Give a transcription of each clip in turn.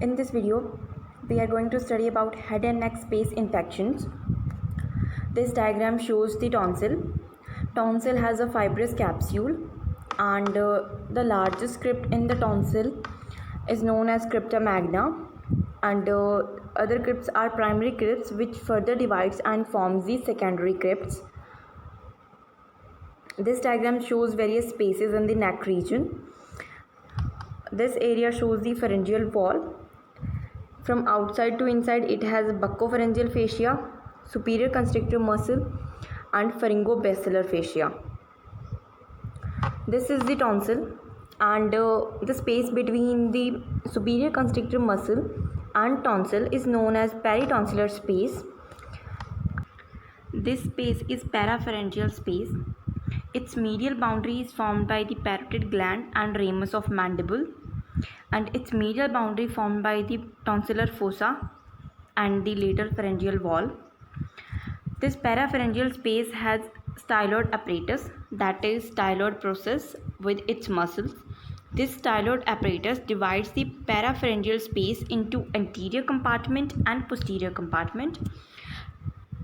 In this video, we are going to study about head and neck space infections. This diagram shows the tonsil. Tonsil has a fibrous capsule and the largest crypt in the tonsil is known as crypta magna, and other crypts are primary crypts which further divides and forms the secondary crypts. This diagram shows various spaces in the neck region. This area shows the pharyngeal wall. From outside to inside, it has buccopharyngeal fascia, superior constrictor muscle, and pharyngobasilar fascia. This is the tonsil, and the space between the superior constrictor muscle and tonsil is known as peritonsillar space. This space is parapharyngeal space. Its medial boundary is formed by the parotid gland and ramus of mandible, and its medial boundary formed by the tonsillar fossa and the lateral pharyngeal wall. This parapharyngeal space has styloid apparatus, that is styloid process with its muscles. This styloid apparatus divides the parapharyngeal space into anterior compartment and posterior compartment.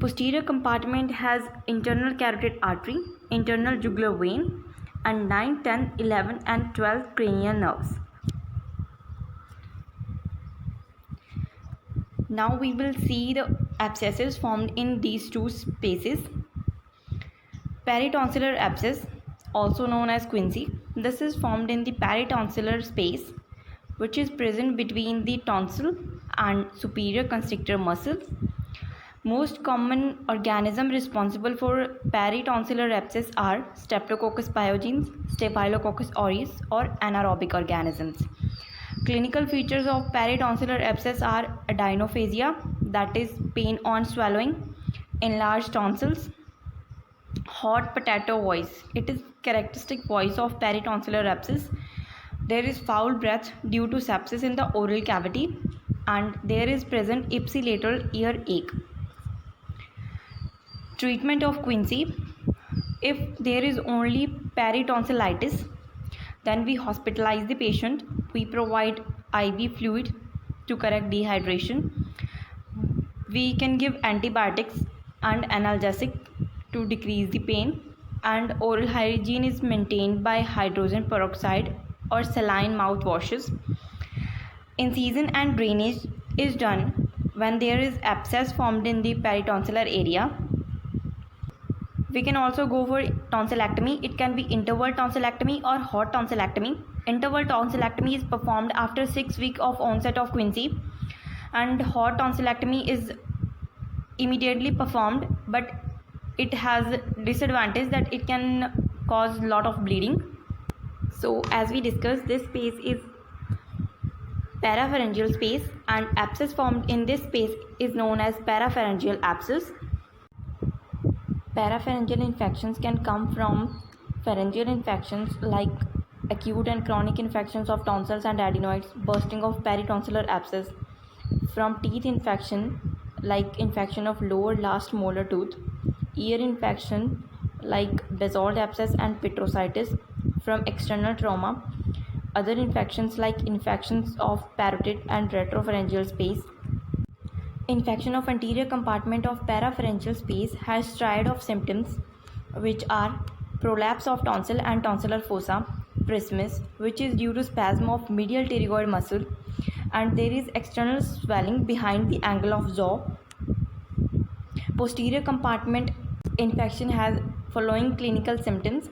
Posterior compartment has internal carotid artery, internal jugular vein, and 9, 10, 11 and 12 cranial nerves. Now we will see the abscesses formed in these two spaces. Peritonsillar abscess, also known as quinsy. This is formed in the peritonsillar space, which is present between the tonsil and superior constrictor muscle. Most common organisms responsible for peritonsillar abscess are Streptococcus pyogenes, Staphylococcus aureus, or anaerobic organisms. Clinical features of peritonsillar abscess are adenophagia, that is pain on swallowing, enlarged tonsils, hot potato voice. It is characteristic voice of peritonsillar abscess. There is foul breath due to sepsis in the oral cavity, and there is present ipsilateral ear ache. Treatment of quinsy: if there is only peritonsillitis, then we hospitalize the patient. We provide IV fluid to correct dehydration. We can give antibiotics and analgesic to decrease the pain, and oral hygiene is maintained by hydrogen peroxide or saline mouthwashes. Incision and drainage is done when there is abscess formed in the peritonsillar area. We can also go for tonsillectomy. It can be interval tonsillectomy or hot tonsillectomy. Interval tonsillectomy is performed after 6 weeks of onset of quinsy, and hot tonsillectomy is immediately performed, but it has disadvantage that it can cause lot of bleeding. So as we discussed, this space is parapharyngeal space, and abscess formed in this space is known as parapharyngeal abscess. Parapharyngeal infections can come from pharyngeal infections like acute and chronic infections of tonsils and adenoids, bursting of peritonsillar abscess, from teeth infection like infection of lower last molar tooth, ear infection like basalt abscess and petrositis, from external trauma, other infections like infections of parotid and retropharyngeal space. Infection of anterior compartment of parapharyngeal space has triad of symptoms, which are prolapse of tonsil and tonsillar fossa, prismus, which is due to spasm of medial pterygoid muscle, and there is external swelling behind the angle of jaw. Posterior compartment infection has following clinical symptoms: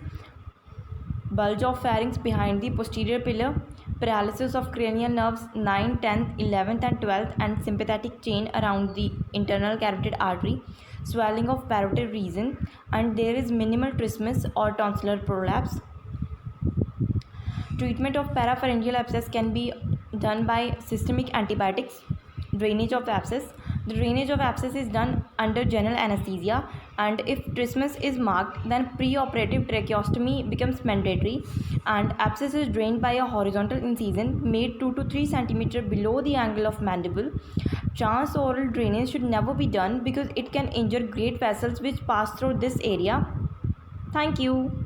bulge of pharynx behind the posterior pillar, paralysis of cranial nerves 9, 10th, 11th and 12th and sympathetic chain around the internal carotid artery, swelling of parotid region, and there is minimal trismus or tonsillar prolapse. Treatment of parapharyngeal abscess can be done by systemic antibiotics. Drainage of abscess. The drainage of abscess is done under general anesthesia, and if trismus is marked, then preoperative tracheostomy becomes mandatory, and abscess is drained by a horizontal incision made 2 to 3 cm below the angle of mandible. Transoral drainage should never be done because it can injure great vessels which pass through this area. Thank you.